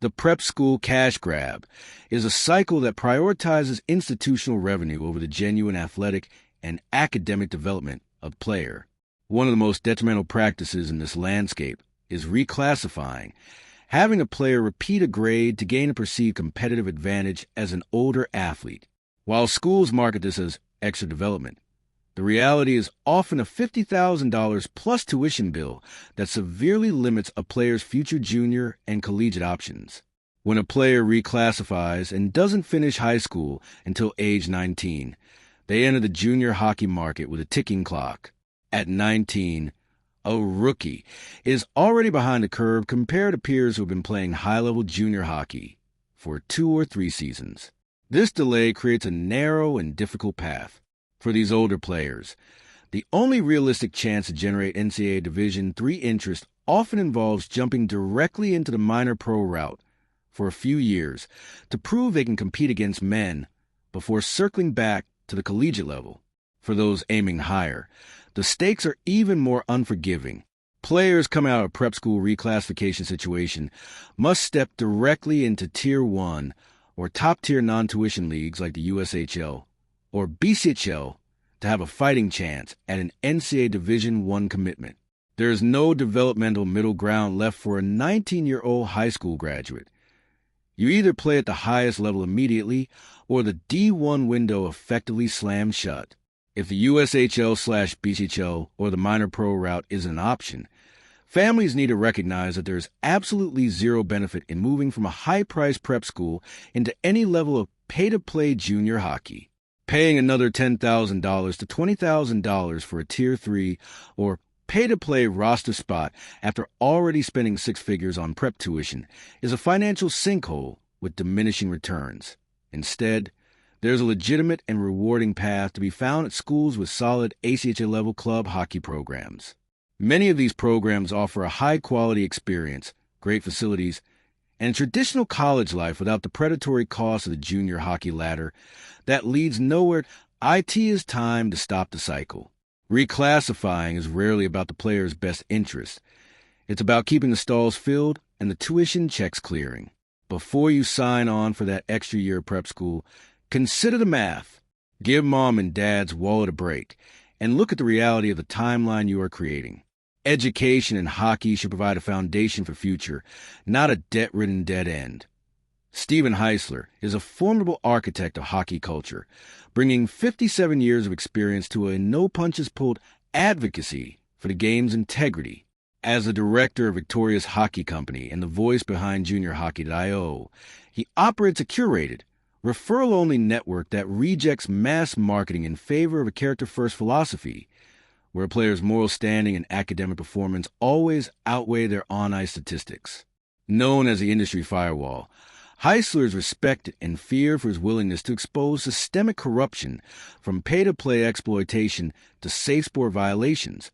The prep school cash grab is a cycle that prioritizes institutional revenue over the genuine athletic and academic development of the player. One of the most detrimental practices in this landscape is reclassifying, having a player repeat a grade to gain a perceived competitive advantage as an older athlete. While schools market this as extra development, the reality is often a $50,000 plus tuition bill that severely limits a player's future junior and collegiate options. When a player reclassifies and doesn't finish high school until age 19, they enter the junior hockey market with a ticking clock. At 19, a rookie is already behind the curve compared to peers who have been playing high-level junior hockey for 2 or 3 seasons. This delay creates a narrow and difficult path. For these older players, the only realistic chance to generate NCAA Division III interest often involves jumping directly into the minor pro route for a few years to prove they can compete against men before circling back to the collegiate level. For those aiming higher, the stakes are even more unforgiving. Players coming out of a prep school reclassification situation must step directly into Tier 1 or top-tier non-tuition leagues like the USHL or BCHL to have a fighting chance at an NCAA Division I commitment. There is no developmental middle ground left for a 19-year-old high school graduate. You either play at the highest level immediately, or the D1 window effectively slams shut. If the USHL/BCHL or the minor pro route is an option, families need to recognize that there is absolutely zero benefit in moving from a high-priced prep school into any level of pay-to-play junior hockey. Paying another $10,000 to $20,000 for a Tier 3 or pay-to-play roster spot after already spending 6 figures on prep tuition is a financial sinkhole with diminishing returns. Instead, there's a legitimate and rewarding path to be found at schools with solid ACHA-level club hockey programs. Many of these programs offer a high-quality experience, great facilities, and traditional college life without the predatory cost of the junior hockey ladder that leads nowhere. It is time to stop the cycle. Reclassifying is rarely about the player's best interest. It's about keeping the stalls filled and the tuition checks clearing. Before you sign on for that extra year of prep school, consider the math. Give mom and dad's wallet a break and look at the reality of the timeline you are creating. Education in hockey should provide a foundation for future, not a debt-ridden dead end. Stephen Heisler is a formidable architect of hockey culture, bringing 57 years of experience to a no-punches-pulled advocacy for the game's integrity. As the director of Victoria's Hockey Company and the voice behind JuniorHockey.io, he operates a curated, referral-only network that rejects mass marketing in favor of a character-first philosophy, where a player's moral standing and academic performance always outweigh their on-ice statistics. Known as the industry firewall, Heisler is respected and feared for his willingness to expose systemic corruption from pay-to-play exploitation to safe sport violations,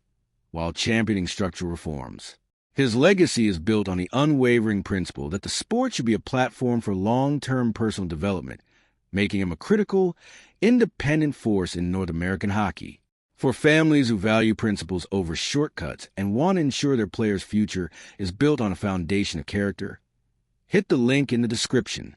while championing structural reforms. His legacy is built on the unwavering principle that the sport should be a platform for long-term personal development, making him a critical, independent force in North American hockey. For families who value principles over shortcuts and want to ensure their players' future is built on a foundation of character, hit the link in the description